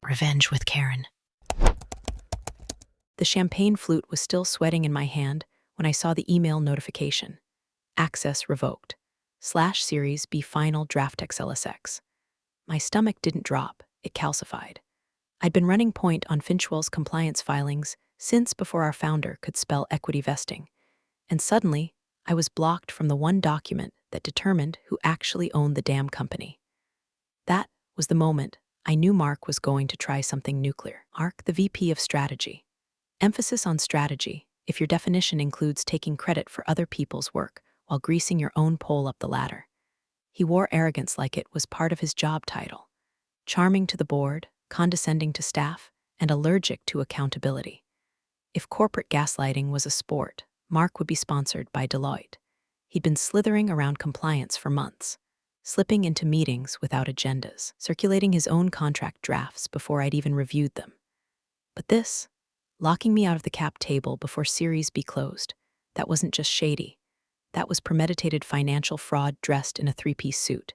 Revenge with Karen. The champagne flute was still sweating in my hand when I saw the email notification. Access revoked. /series B final draft XLSX. My stomach didn't drop, it calcified. I'd been running point on Finchwell's compliance filings since before our founder could spell equity vesting. And suddenly, I was blocked from the one document that determined who actually owned the damn company. That was the moment I knew Mark was going to try something nuclear. Mark, the VP of Strategy. Emphasis on strategy, if your definition includes taking credit for other people's work while greasing your own pole up the ladder. He wore arrogance like it was part of his job title. Charming to the board, condescending to staff, and allergic to accountability. If corporate gaslighting was a sport, Mark would be sponsored by Deloitte. He'd been slithering around compliance for months, slipping into meetings without agendas, circulating his own contract drafts before I'd even reviewed them. But this, locking me out of the cap table before Series B closed, that wasn't just shady. That was premeditated financial fraud dressed in a three-piece suit.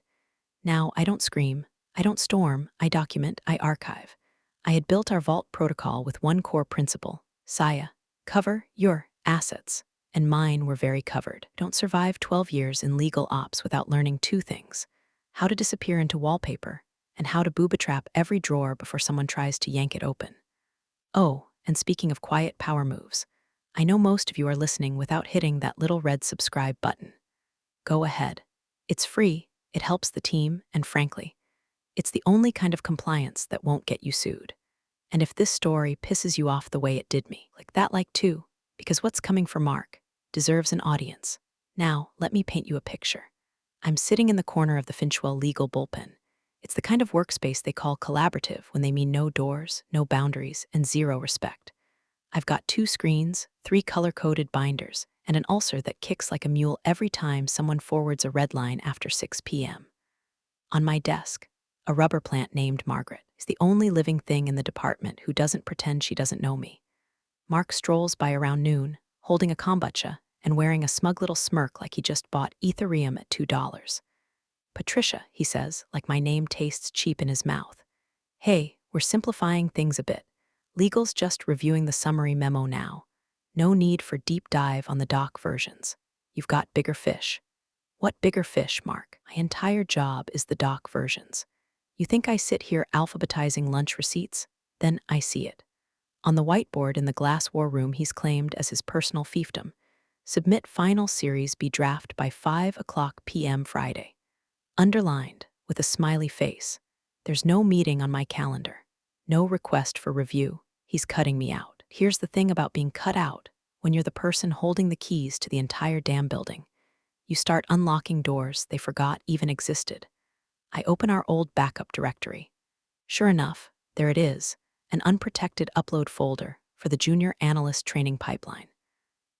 Now, I don't scream, I don't storm, I document, I archive. I had built our vault protocol with one core principle: Saya, cover your assets, and mine were very covered. Don't survive 12 years in legal ops without learning two things: how to disappear into wallpaper, and how to booby trap every drawer before someone tries to yank it open. Oh, and speaking of quiet power moves, I know most of you are listening without hitting that little red subscribe button. Go ahead. It's free, it helps the team, and frankly, it's the only kind of compliance that won't get you sued. And if this story pisses you off the way it did me, click that like too, because what's coming for Mark deserves an audience. Now, let me paint you a picture. I'm sitting in the corner of the Finchwell legal bullpen. It's the kind of workspace they call collaborative when they mean no doors, no boundaries, and zero respect. I've got 2 screens, 3 color-coded binders, and an ulcer that kicks like a mule every time someone forwards a red line after 6 p.m. On my desk, a rubber plant named Margaret is the only living thing in the department who doesn't pretend she doesn't know me. Mark strolls by around noon, holding a kombucha and wearing a smug little smirk like he just bought Ethereum at $2. Patricia, he says, like my name tastes cheap in his mouth. Hey, we're simplifying things a bit. Legal's just reviewing the summary memo now. No need for deep dive on the doc versions. You've got bigger fish. What bigger fish, Mark? My entire job is the doc versions. You think I sit here alphabetizing lunch receipts? Then I see it. On the whiteboard in the glass war room he's claimed as his personal fiefdom, submit final Series B draft by 5:00 p.m. Friday. Underlined, with a smiley face. There's no meeting on my calendar. No request for review. He's cutting me out. Here's the thing about being cut out when you're the person holding the keys to the entire damn building. You start unlocking doors they forgot even existed. I open our old backup directory. Sure enough, there it is, an unprotected upload folder for the junior analyst training pipeline.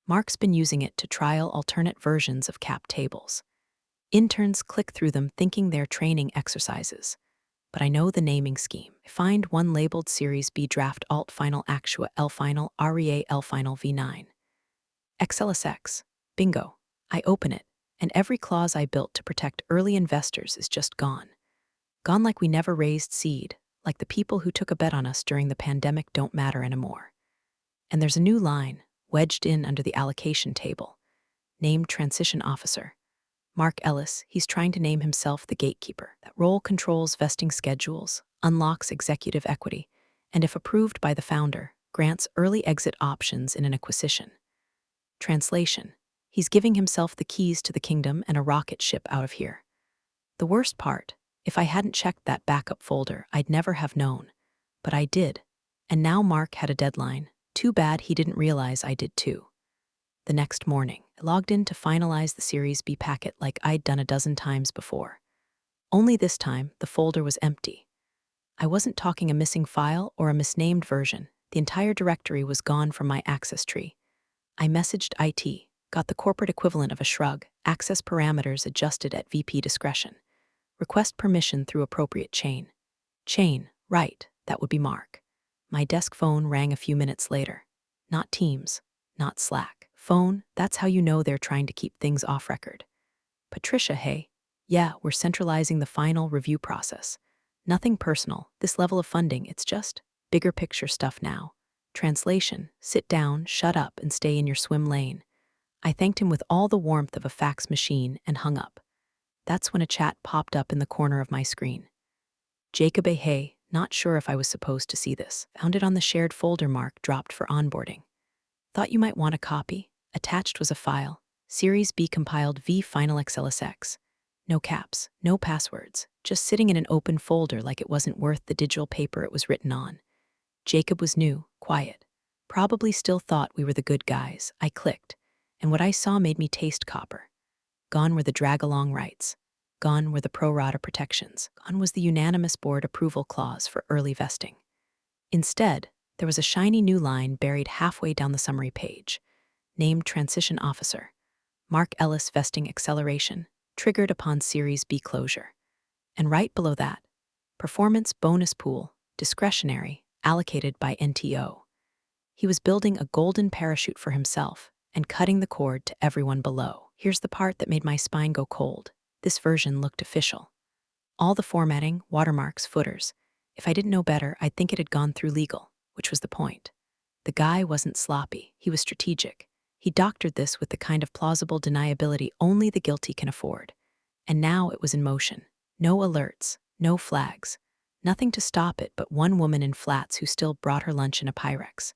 Mark's been using it to trial alternate versions of cap tables. Interns click through them thinking they're training exercises. But I know the naming scheme. I find one labeled Series B Draft Alt Final Actua L Final REA L Final V9. XLSX. Bingo. I open it, and every clause I built to protect early investors is just gone. Gone like we never raised seed, like the people who took a bet on us during the pandemic don't matter anymore. And there's a new line, wedged in under the allocation table. Named Transition Officer. Mark Ellis, he's trying to name himself the gatekeeper. That role controls vesting schedules, unlocks executive equity, and if approved by the founder, grants early exit options in an acquisition. Translation: he's giving himself the keys to the kingdom and a rocket ship out of here. The worst part, if I hadn't checked that backup folder, I'd never have known. But I did, and now Mark had a deadline. Too bad he didn't realize I did too. The next morning, I logged in to finalize the Series B packet like I'd done a dozen times before. Only this time, the folder was empty. I wasn't talking a missing file or a misnamed version. The entire directory was gone from my access tree. I messaged IT, got the corporate equivalent of a shrug, access parameters adjusted at VP discretion. Request permission through appropriate chain. Chain, right, that would be Mark. My desk phone rang a few minutes later. Not Teams, not Slack. Phone, that's how you know they're trying to keep things off record. Patricia, hey. Yeah, we're centralizing the final review process. Nothing personal, this level of funding, it's just bigger picture stuff now. Translation, sit down, shut up, and stay in your swim lane. I thanked him with all the warmth of a fax machine and hung up. That's when a chat popped up in the corner of my screen. Jacob A. Hey, not sure if I was supposed to see this. Found it on the shared folder mark dropped for onboarding. Thought you might want a copy. Attached was a file. Series B compiled V Final XLSX. No caps, no passwords, just sitting in an open folder like it wasn't worth the digital paper it was written on. Jacob was new, quiet. Probably still thought we were the good guys. I clicked, and what I saw made me taste copper. Gone were the drag-along rights. Gone were the pro rata protections. Gone was the unanimous board approval clause for early vesting. Instead, there was a shiny new line buried halfway down the summary page. Named Transition Officer. Mark Ellis Vesting Acceleration, triggered upon Series B closure. And right below that, Performance Bonus Pool, discretionary, allocated by NTO. He was building a golden parachute for himself and cutting the cord to everyone below. Here's the part that made my spine go cold. This version looked official. All the formatting, watermarks, footers. If I didn't know better, I'd think it had gone through legal, which was the point. The guy wasn't sloppy, he was strategic. He doctored this with the kind of plausible deniability only the guilty can afford. And now it was in motion. No alerts, no flags. Nothing to stop it but one woman in flats who still brought her lunch in a Pyrex.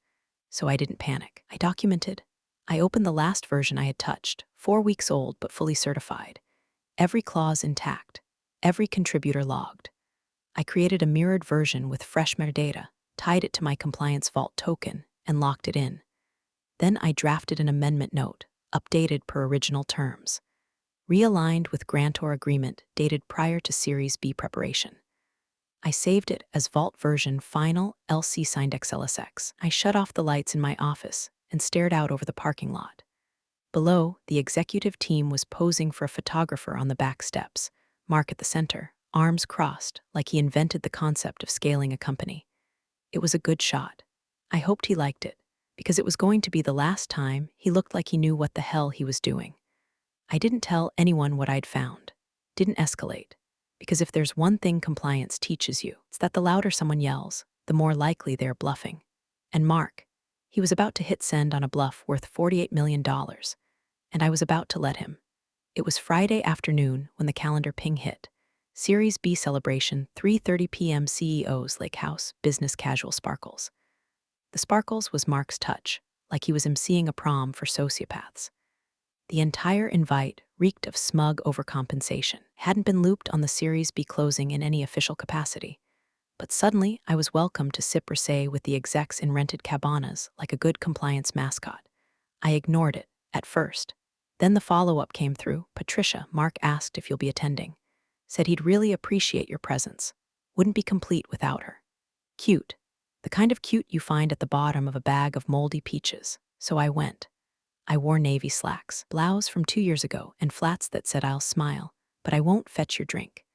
So I didn't panic. I documented. I opened the last version I had touched, 4 weeks old but fully certified. Every clause intact. Every contributor logged. I created a mirrored version with fresh metadata, tied it to my compliance vault token, and locked it in. Then I drafted an amendment note, updated per original terms, realigned with grantor agreement dated prior to Series B preparation. I saved it as Vault version Final LC signed XLSX. I shut off the lights in my office and stared out over the parking lot. Below, the executive team was posing for a photographer on the back steps, Mark at the center, arms crossed like he invented the concept of scaling a company. It was a good shot. I hoped he liked it, because it was going to be the last time he looked like he knew what the hell he was doing. I didn't tell anyone what I'd found. Didn't escalate. Because if there's one thing compliance teaches you, it's that the louder someone yells, the more likely they're bluffing. And Mark, he was about to hit send on a bluff worth $48 million, and I was about to let him. It was Friday afternoon when the calendar ping hit. Series B celebration, 3:30 p.m. CEO's Lake House, business casual sparkles. The sparkles was Mark's touch, like he was emceeing a prom for sociopaths. The entire invite reeked of smug overcompensation. Hadn't been looped on the Series B closing in any official capacity. But suddenly, I was welcome to sip rosé with the execs in rented cabanas like a good compliance mascot. I ignored it, at first. Then the follow-up came through. Patricia, Mark asked if you'll be attending. Said he'd really appreciate your presence. Wouldn't be complete without her. Cute. The kind of cute you find at the bottom of a bag of moldy peaches. So I went. I wore navy slacks, blouse from 2 years ago, and flats that said I'll smile, but I won't fetch your drink.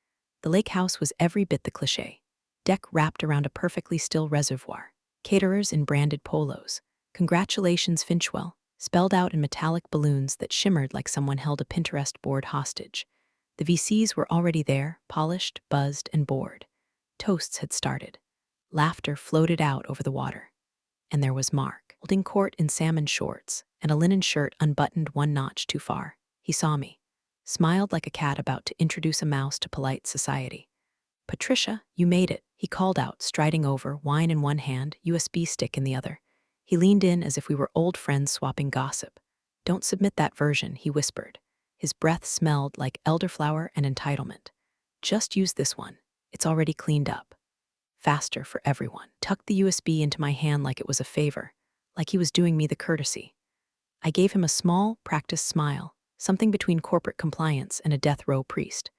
The lake house was every bit the cliché. Deck wrapped around a perfectly still reservoir. Caterers in branded polos. Congratulations, Finchwell, spelled out in metallic balloons that shimmered like someone held a Pinterest board hostage. The VCs were already there, polished, buzzed, and bored. Toasts had started. Laughter floated out over the water. And there was Mark, holding court in salmon shorts and a linen shirt unbuttoned one notch too far. He saw me, smiled like a cat about to introduce a mouse to polite society. Patricia, you made it, he called out, striding over, wine in one hand, USB stick in the other. He leaned in as if we were old friends swapping gossip. Don't submit that version, he whispered. His breath smelled like elderflower and entitlement. Just use this one. It's already cleaned up. Faster for everyone. Tucked the USB into my hand like it was a favor, like he was doing me the courtesy. I gave him a small, practiced smile, something between corporate compliance and a death row priest.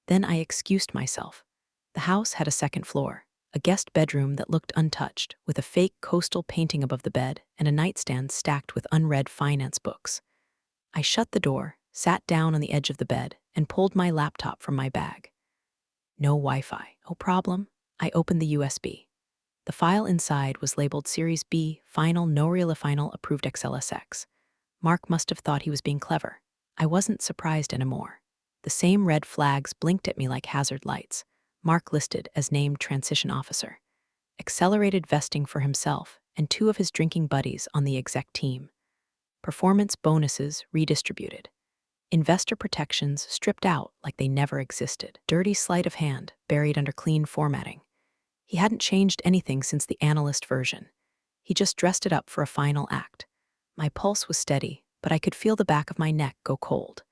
Then I excused myself. The house had a second floor, a guest bedroom that looked untouched, with a fake coastal painting above the bed and a nightstand stacked with unread finance books. I shut the door, sat down on the edge of the bed, and pulled my laptop from my bag. No Wi-Fi. No problem. I opened the USB. The file inside was labeled Series B, Final No Real Final Approved XLSX. Mark must have thought he was being clever. I wasn't surprised anymore. The same red flags blinked at me like hazard lights. Mark listed as named transition officer. Accelerated vesting for himself and 2 of his drinking buddies on the exec team. Performance bonuses redistributed. Investor protections stripped out like they never existed. Dirty sleight of hand buried under clean formatting. He hadn't changed anything since the analyst version. He just dressed it up for a final act. My pulse was steady, but I could feel the back of my neck go cold.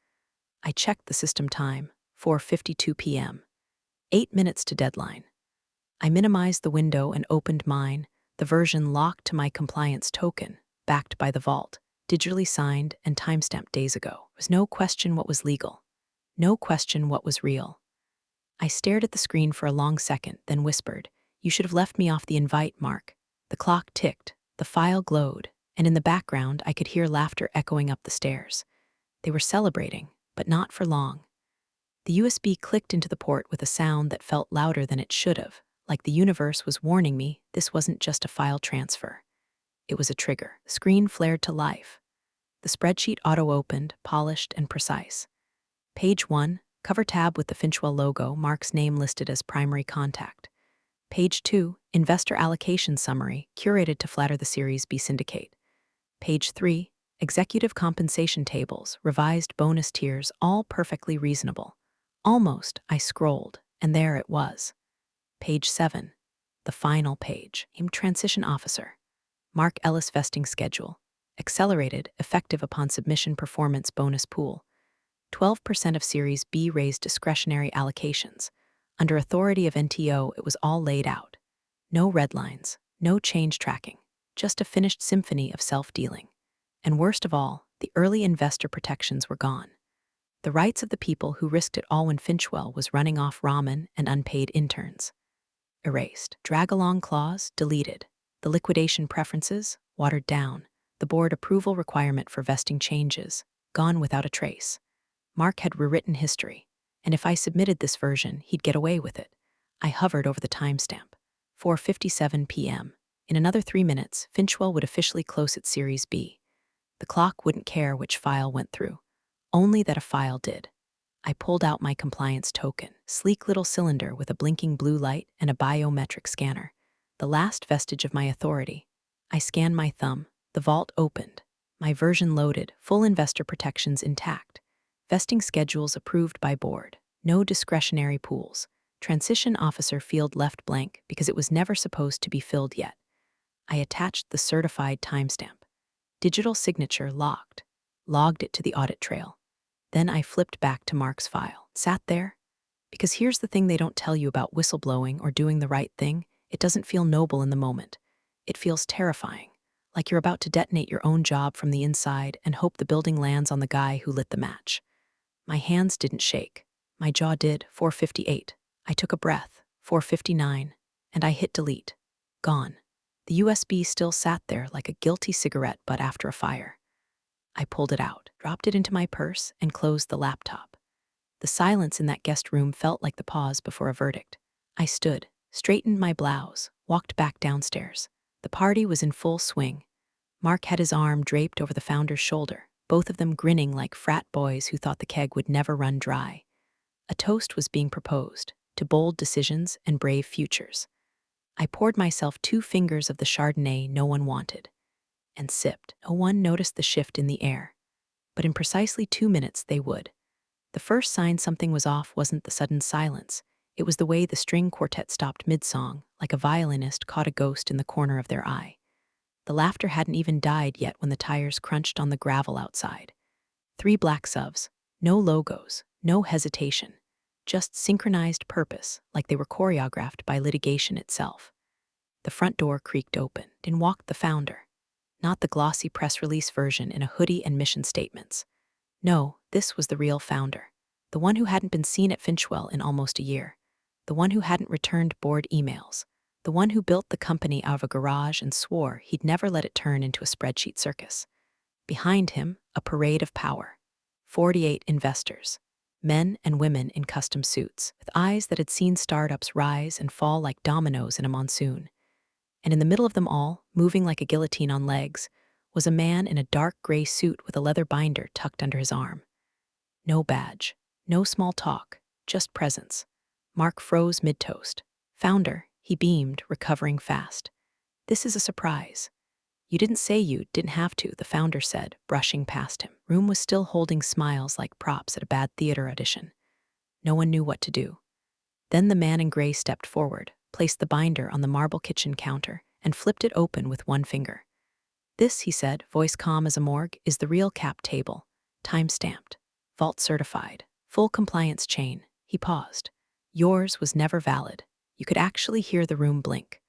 I checked the system time, 4:52 p.m. 8 minutes to deadline. I minimized the window and opened mine, the version locked to my compliance token, backed by the vault, digitally signed and timestamped days ago. There was no question what was legal. No question what was real. I stared at the screen for a long second, then whispered, "You should have left me off the invite, Mark." The clock ticked, the file glowed, and in the background I could hear laughter echoing up the stairs. They were celebrating, but not for long. The USB clicked into the port with a sound that felt louder than it should have, like the universe was warning me this wasn't just a file transfer. It was a trigger. The screen flared to life. The spreadsheet auto-opened, polished and precise. Page 1, cover tab with the Finchwell logo, Mark's name listed as primary contact. Page 2, investor allocation summary, curated to flatter the Series B syndicate. Page 3, executive compensation tables, revised bonus tiers, all perfectly reasonable. Almost, I scrolled, and there it was. Page 7, the final page. Transition officer. Mark Ellis vesting schedule. Accelerated, effective upon submission performance bonus pool. 12% of Series B raised discretionary allocations. Under authority of NTO, it was all laid out. No red lines, no change tracking, just a finished symphony of self-dealing. And worst of all, the early investor protections were gone. The rights of the people who risked it all when Finchwell was running off ramen and unpaid interns. Erased. Drag-along clause deleted. The liquidation preferences watered down. The board approval requirement for vesting changes gone without a trace. Mark had rewritten history, and if I submitted this version, he'd get away with it. I hovered over the timestamp. 4:57 p.m. In another 3 minutes, Finchwell would officially close its Series B. The clock wouldn't care which file went through, only that a file did. I pulled out my compliance token, sleek little cylinder with a blinking blue light and a biometric scanner, the last vestige of my authority. I scanned my thumb, the vault opened, my version loaded, full investor protections intact, vesting schedules approved by board, no discretionary pools, transition officer field left blank because it was never supposed to be filled yet. I attached the certified timestamp. Digital signature locked, logged it to the audit trail. Then I flipped back to Mark's file. Sat there? Because here's the thing they don't tell you about whistleblowing or doing the right thing. It doesn't feel noble in the moment. It feels terrifying, like you're about to detonate your own job from the inside and hope the building lands on the guy who lit the match. My hands didn't shake. My jaw did. 4:58. I took a breath. 4:59. And I hit delete. Gone. The USB still sat there like a guilty cigarette butt after a fire. I pulled it out, dropped it into my purse, and closed the laptop. The silence in that guest room felt like the pause before a verdict. I stood, straightened my blouse, walked back downstairs. The party was in full swing. Mark had his arm draped over the founder's shoulder, both of them grinning like frat boys who thought the keg would never run dry. A toast was being proposed, to bold decisions and brave futures. I poured myself 2 fingers of the Chardonnay no one wanted, and sipped. No one noticed the shift in the air. But in precisely 2 minutes they would. The first sign something was off wasn't the sudden silence. It was the way the string quartet stopped mid-song, like a violinist caught a ghost in the corner of their eye. The laughter hadn't even died yet when the tires crunched on the gravel outside. 3 black subs, no logos, no hesitation, just synchronized purpose, like they were choreographed by litigation itself. The front door creaked open. In walked the founder. Not the glossy press release version in a hoodie and mission statements. No, this was the real founder. The one who hadn't been seen at Finchwell in almost a year. The one who hadn't returned board emails. The one who built the company out of a garage and swore he'd never let it turn into a spreadsheet circus. Behind him, a parade of power. 48 investors. Men and women in custom suits, with eyes that had seen startups rise and fall like dominoes in a monsoon. And in the middle of them all, moving like a guillotine on legs, was a man in a dark gray suit with a leather binder tucked under his arm. No badge, no small talk, just presence. Mark froze mid-toast. Founder, he beamed, recovering fast. This is a surprise. You didn't say you didn't have to, the founder said, brushing past him. Room was still holding smiles like props at a bad theater audition. No one knew what to do. Then the man in gray stepped forward, placed the binder on the marble kitchen counter, and flipped it open with one finger. This, he said, voice calm as a morgue, is the real cap table. Time-stamped. Vault certified. Full compliance chain. He paused. Yours was never valid. You could actually hear the room blink.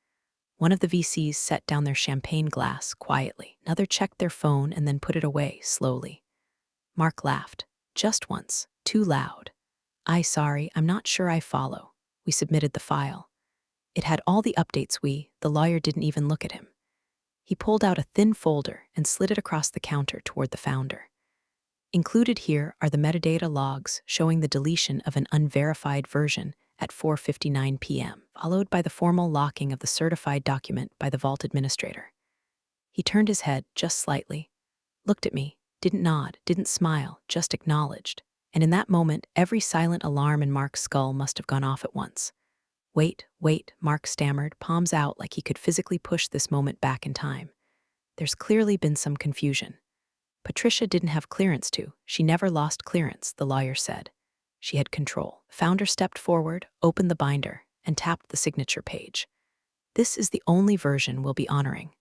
One of the VCs set down their champagne glass quietly. Another checked their phone and then put it away slowly. Mark laughed. Just once. Too loud. Sorry, I'm not sure I follow. We submitted the file. It had all the updates the lawyer didn't even look at him. He pulled out a thin folder and slid it across the counter toward the founder. Included here are the metadata logs showing the deletion of an unverified version at 4:59 p.m., followed by the formal locking of the certified document by the vault administrator. He turned his head just slightly, looked at me, didn't nod, didn't smile, just acknowledged. And in that moment, every silent alarm in Mark's skull must have gone off at once. Wait, Mark stammered, palms out like he could physically push this moment back in time. There's clearly been some confusion. Patricia didn't have clearance to. She never lost clearance, the lawyer said. She had control. The founder stepped forward, opened the binder, and tapped the signature page. This is the only version we'll be honoring.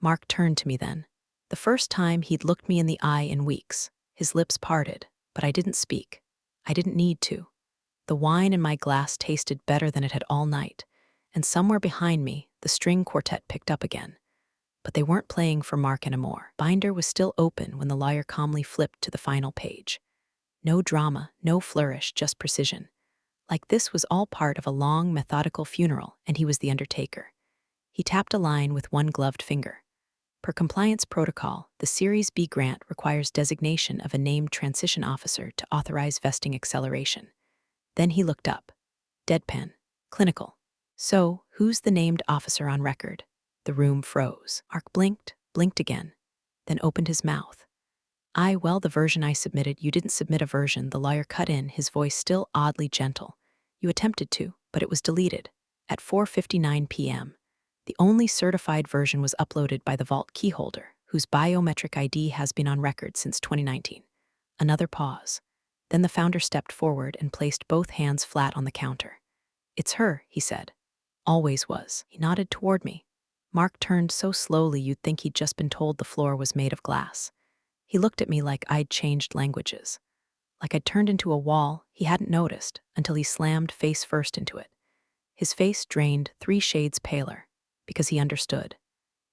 Mark turned to me then. The first time he'd looked me in the eye in weeks. His lips parted, but I didn't speak. I didn't need to. The wine in my glass tasted better than it had all night, and somewhere behind me, the string quartet picked up again. But they weren't playing for Mark anymore. Binder was still open when the lawyer calmly flipped to the final page. No drama, no flourish, just precision. Like this was all part of a long, methodical funeral, and he was the undertaker. He tapped a line with one gloved finger. Per compliance protocol, the Series B grant requires designation of a named transition officer to authorize vesting acceleration. Then he looked up. Deadpan. Clinical. So, who's the named officer on record? The room froze. Mark blinked again, then opened his mouth. Well, the version I submitted, you didn't submit a version, the lawyer cut in, his voice still oddly gentle. You attempted to, but it was deleted. At 4:59 p.m. The only certified version was uploaded by the vault keyholder, whose biometric ID has been on record since 2019. Another pause. Then the founder stepped forward and placed both hands flat on the counter. It's her, he said. Always was. He nodded toward me. Mark turned so slowly you'd think he'd just been told the floor was made of glass. He looked at me like I'd changed languages. Like I'd turned into a wall he hadn't noticed until he slammed face first into it. His face drained 3 shades paler, because he understood.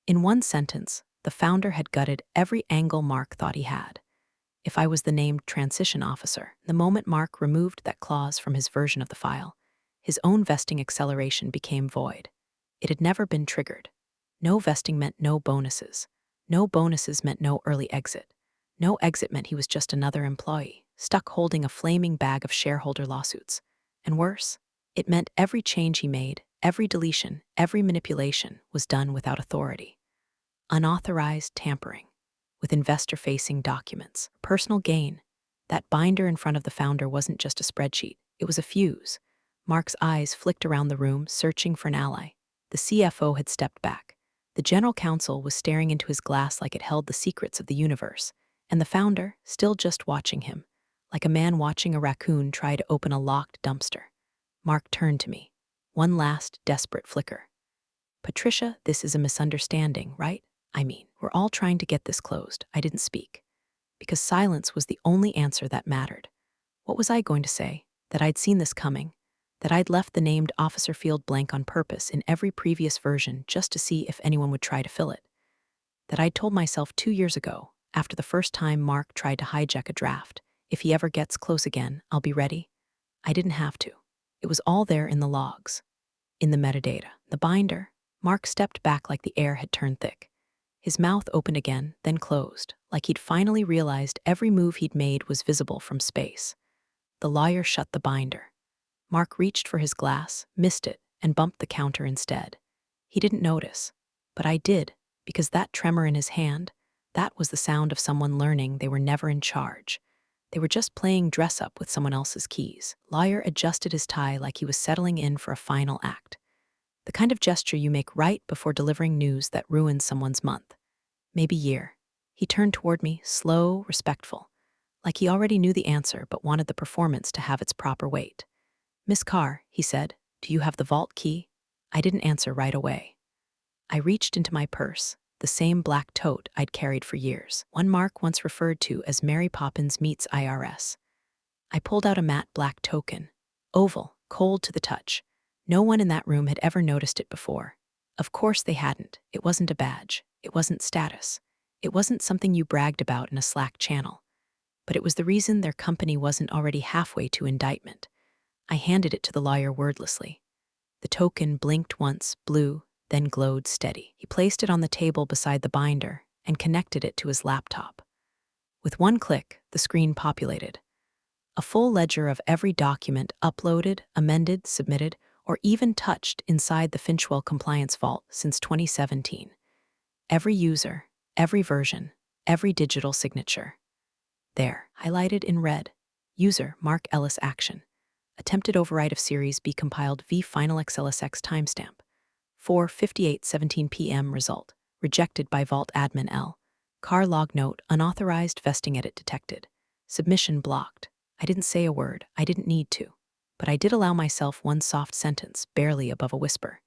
In one sentence, the founder had gutted every angle Mark thought he had. If I was the named transition officer, the moment Mark removed that clause from his version of the file, his own vesting acceleration became void. It had never been triggered. No vesting meant no bonuses. No bonuses meant no early exit. No exit meant he was just another employee, stuck holding a flaming bag of shareholder lawsuits. And worse, it meant every change he made, every deletion, every manipulation was done without authority. Unauthorized tampering with investor-facing documents. Personal gain. That binder in front of the founder wasn't just a spreadsheet. It was a fuse. Mark's eyes flicked around the room, searching for an ally. The CFO had stepped back. The general counsel was staring into his glass like it held the secrets of the universe. And the founder, still just watching him, like a man watching a raccoon try to open a locked dumpster. Mark turned to me. One last, desperate flicker. Patricia, this is a misunderstanding, right? We're all trying to get this closed. I didn't speak. Because silence was the only answer that mattered. What was I going to say? That I'd seen this coming? That I'd left the named officer field blank on purpose in every previous version just to see if anyone would try to fill it? That I'd told myself 2 years ago, after the first time Mark tried to hijack a draft, if he ever gets close again, I'll be ready? I didn't have to. It was all there in the logs. In the metadata. The binder. Mark stepped back like the air had turned thick. His mouth opened again, then closed, like he'd finally realized every move he'd made was visible from space. The lawyer shut the binder. Mark reached for his glass, missed it, and bumped the counter instead. He didn't notice, but I did, because that tremor in his hand, that was the sound of someone learning they were never in charge. They were just playing dress-up with someone else's keys. Lawyer adjusted his tie like he was settling in for a final act. The kind of gesture you make right before delivering news that ruins someone's month, maybe year. He turned toward me, slow, respectful, like he already knew the answer but wanted the performance to have its proper weight. "Miss Carr," he said, "do you have the vault key?" I didn't answer right away. I reached into my purse, the same black tote I'd carried for years, one Mark once referred to as Mary Poppins meets IRS. I pulled out a matte black token, oval, cold to the touch. No one in that room had ever noticed it before. Of course they hadn't. It wasn't a badge. It wasn't status. It wasn't something you bragged about in a Slack channel. But it was the reason their company wasn't already halfway to indictment. I handed it to the lawyer wordlessly. The token blinked once, blew, then glowed steady. He placed it on the table beside the binder and connected it to his laptop. With one click, the screen populated. A full ledger of every document uploaded, amended, submitted, or even touched inside the Finchwell Compliance Vault since 2017. Every user, every version, every digital signature. There, highlighted in red, user Mark Ellis action. Attempted override of Series B compiled v final XLSX timestamp. 4:58:17 p.m. result. Rejected by Vault admin L. Car log note unauthorized vesting edit detected. Submission blocked. I didn't say a word. I didn't need to. But I did allow myself one soft sentence, barely above a whisper.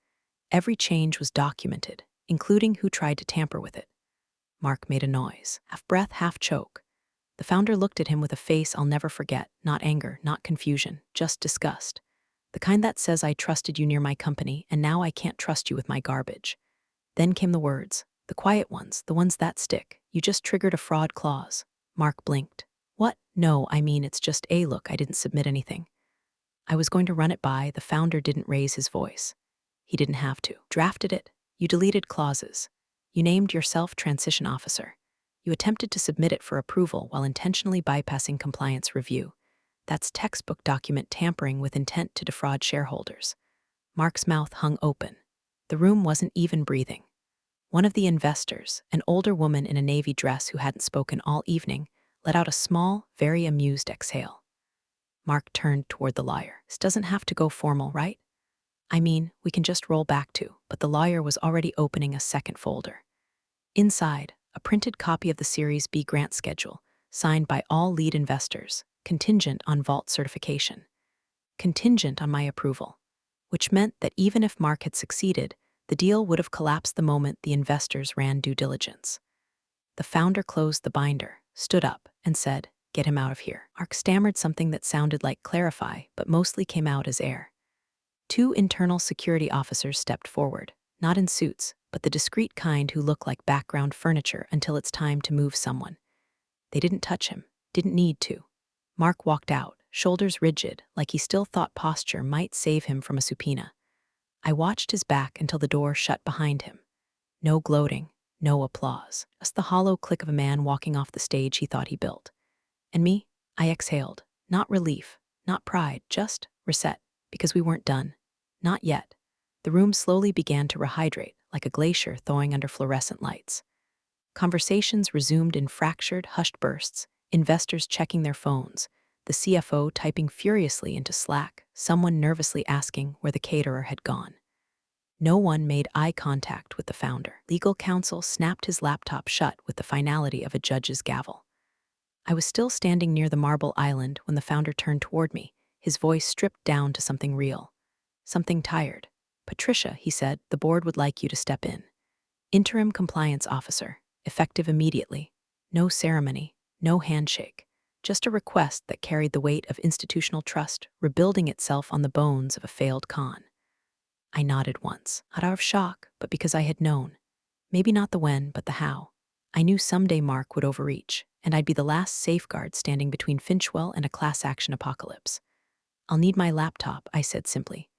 Every change was documented, including who tried to tamper with it. Mark made a noise, half breath, half choke. The founder looked at him with a face I'll never forget, not anger, not confusion, just disgust. The kind that says I trusted you near my company, and now I can't trust you with my garbage. Then came the words, the quiet ones, the ones that stick. You just triggered a fraud clause. Mark blinked. What? No, I mean it's just a look, I didn't submit anything. I was going to run it by, the founder didn't raise his voice. He didn't have to. Drafted it. You deleted clauses. You named yourself transition officer. You attempted to submit it for approval while intentionally bypassing compliance review. That's textbook document tampering with intent to defraud shareholders. Mark's mouth hung open. The room wasn't even breathing. One of the investors, an older woman in a navy dress who hadn't spoken all evening, let out a small, very amused exhale. Mark turned toward the lawyer. This doesn't have to go formal, right? I mean, we can just roll back to, but the lawyer was already opening a second folder. Inside, a printed copy of the Series B grant schedule, signed by all lead investors, contingent on vault certification. Contingent on my approval, which meant that even if Mark had succeeded, the deal would have collapsed the moment the investors ran due diligence. The founder closed the binder, stood up, and said, "Get him out of here." Mark stammered something that sounded like clarify, but mostly came out as air. Two internal security officers stepped forward, not in suits, but the discreet kind who look like background furniture until it's time to move someone. They didn't touch him, didn't need to. Mark walked out, shoulders rigid, like he still thought posture might save him from a subpoena. I watched his back until the door shut behind him. No gloating, no applause, just the hollow click of a man walking off the stage he thought he built. And me? I exhaled. Not relief, not pride, just reset, because we weren't done. Not yet. The room slowly began to rehydrate, like a glacier thawing under fluorescent lights. Conversations resumed in fractured, hushed bursts, investors checking their phones, the CFO typing furiously into Slack, someone nervously asking where the caterer had gone. No one made eye contact with the founder. Legal counsel snapped his laptop shut with the finality of a judge's gavel. I was still standing near the marble island when the founder turned toward me, his voice stripped down to something real. Something tired. "Patricia," he said, "the board would like you to step in. Interim compliance officer, effective immediately. No ceremony, no handshake. Just a request that carried the weight of institutional trust, rebuilding itself on the bones of a failed con." I nodded once, not out of shock, but because I had known. Maybe not the when, but the how. I knew someday Mark would overreach, and I'd be the last safeguard standing between Finchwell and a class action apocalypse. "I'll need my laptop," I said simply.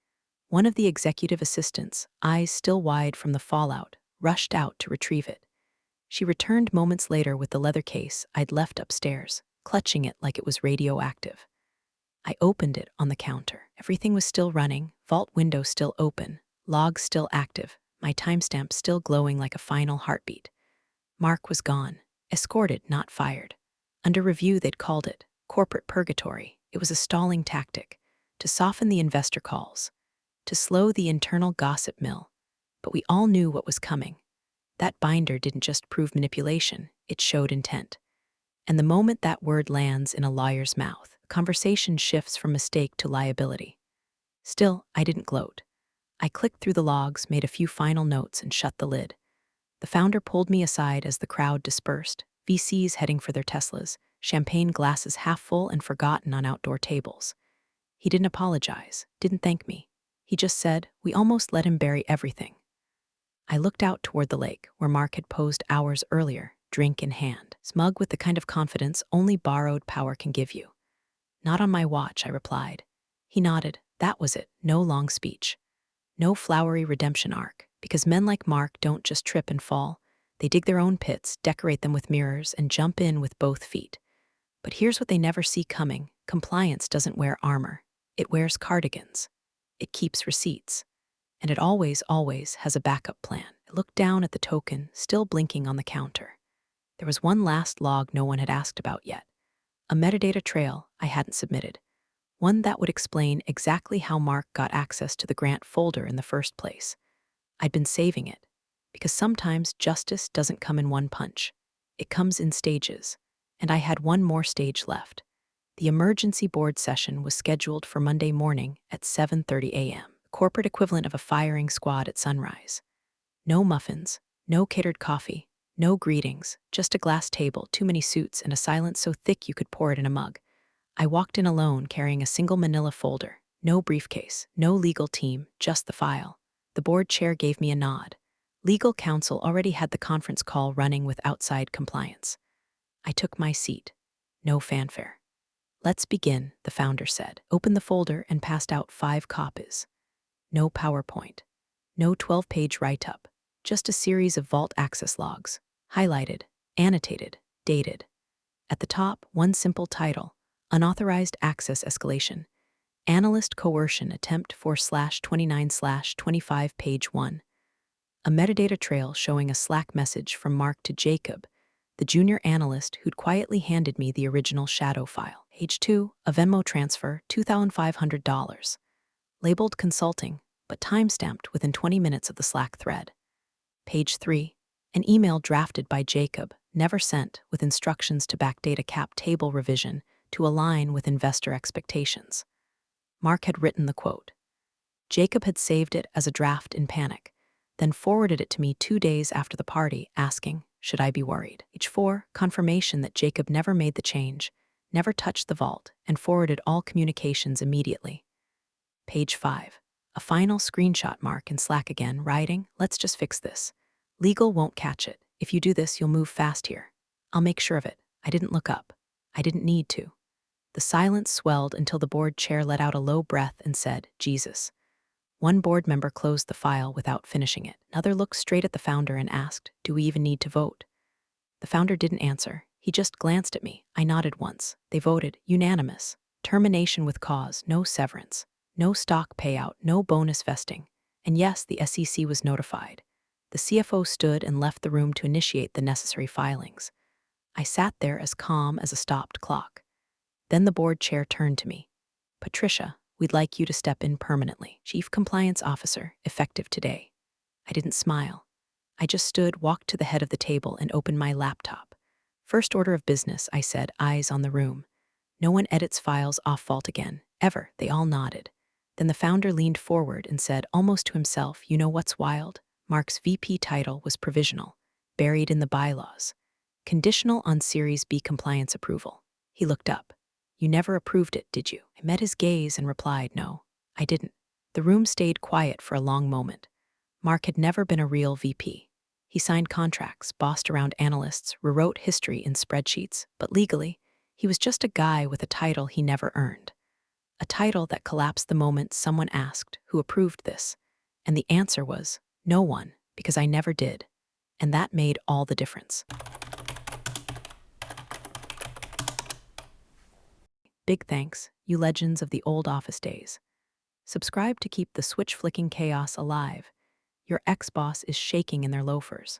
One of the executive assistants, eyes still wide from the fallout, rushed out to retrieve it. She returned moments later with the leather case I'd left upstairs, clutching it like it was radioactive. I opened it on the counter. Everything was still running, vault window still open, logs still active, my timestamp still glowing like a final heartbeat. Mark was gone. Escorted, not fired. Under review, they'd called it. corporate purgatory. It was a stalling tactic to soften the investor calls, to slow the internal gossip mill. But we all knew what was coming. That binder didn't just prove manipulation, it showed intent. And the moment that word lands in a lawyer's mouth, conversation shifts from mistake to liability. Still, I didn't gloat. I clicked through the logs, made a few final notes, and shut the lid. The founder pulled me aside as the crowd dispersed, VCs heading for their Teslas, champagne glasses half full and forgotten on outdoor tables. He didn't apologize, didn't thank me. He just said, "We almost let him bury everything." I looked out toward the lake, where Mark had posed hours earlier, drink in hand, smug with the kind of confidence only borrowed power can give you. "Not on my watch," I replied. He nodded. That was it, no long speech. No flowery redemption arc, because men like Mark don't just trip and fall. They dig their own pits, decorate them with mirrors, and jump in with both feet. But here's what they never see coming. Compliance doesn't wear armor. It wears cardigans. It keeps receipts. And it always has a backup plan. I looked down at the token, still blinking on the counter. There was one last log no one had asked about yet. A metadata trail I hadn't submitted. One that would explain exactly how Mark got access to the grant folder in the first place. I'd been saving it, because sometimes justice doesn't come in one punch. It comes in stages, and I had one more stage left. The emergency board session was scheduled for Monday morning at 7:30 a.m., corporate equivalent of a firing squad at sunrise. No muffins, no catered coffee, no greetings, just a glass table, too many suits, and a silence so thick you could pour it in a mug. I walked in alone, carrying a single manila folder. No briefcase, no legal team, just the file. The board chair gave me a nod. Legal counsel already had the conference call running with outside compliance. I took my seat. No fanfare. "Let's begin," the founder said. Opened the folder and passed out 5 copies. No PowerPoint. No 12-page write-up. Just a series of vault access logs. Highlighted, annotated, dated. At the top, one simple title: Unauthorized Access Escalation. Analyst Coercion Attempt 4/29/25, page 1. A metadata trail showing a Slack message from Mark to Jacob, the junior analyst who'd quietly handed me the original shadow file. Page 2, a Venmo transfer, $2,500. Labeled consulting, but timestamped within 20 minutes of the Slack thread. Page 3, an email drafted by Jacob, never sent, with instructions to backdate a cap table revision to align with investor expectations. Mark had written the quote. Jacob had saved it as a draft in panic, then forwarded it to me 2 days after the party, asking, should I be worried? Page 4, confirmation that Jacob never made the change, never touched the vault, and forwarded all communications immediately. Page 5, a final screenshot, Mark in Slack again, writing, let's just fix this. Legal won't catch it. If you do this, you'll move fast here. I'll make sure of it. I didn't look up. I didn't need to. The silence swelled until the board chair let out a low breath and said, Jesus. One board member closed the file without finishing it. Another looked straight at the founder and asked, do we even need to vote? The founder didn't answer. He just glanced at me. I nodded once. They voted, unanimous. Termination with cause, no severance, no stock payout, no bonus vesting. And yes, the SEC was notified. The CFO stood and left the room to initiate the necessary filings. I sat there as calm as a stopped clock. Then the board chair turned to me. Patricia, we'd like you to step in permanently. Chief Compliance Officer, effective today. I didn't smile. I just stood, walked to the head of the table, and opened my laptop. First order of business, I said, eyes on the room. No one edits files off vault again, ever. They all nodded. Then the founder leaned forward and said, almost to himself, you know what's wild? Mark's VP title was provisional, buried in the bylaws. Conditional on Series B compliance approval. He looked up. You never approved it, did you? I met his gaze and replied, no, I didn't. The room stayed quiet for a long moment. Mark had never been a real VP. He signed contracts, bossed around analysts, rewrote history in spreadsheets, but legally, he was just a guy with a title he never earned. A title that collapsed the moment someone asked, who approved this? And the answer was, no one, because I never did. And that made all the difference. Big thanks, you legends of the old office days. Subscribe to keep the switch-flicking chaos alive. Your ex-boss is shaking in their loafers.